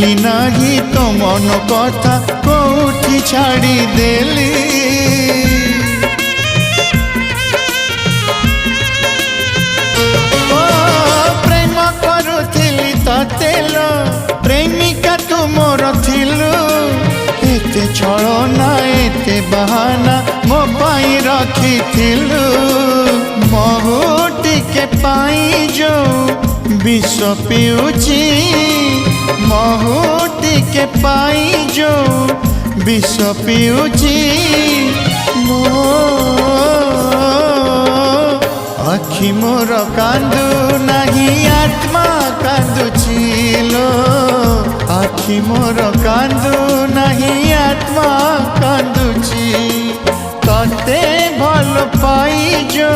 बुझिली नाही तो मन कथा कोठी छाड़ी देली प्रेम करुथिली तेलो प्रेमिका तू मोर थिलु एते छलना एते बहाना मो पाई रखिथिलु महु टिके पाई जो विष पिउची महु टिके पाई जो विष पिउची मो आखि मोर कांदु नहीं आत्मा कांदुचिलो आखि मोर कांदु नहीं आत्मा कांदुची तते भल पाई जो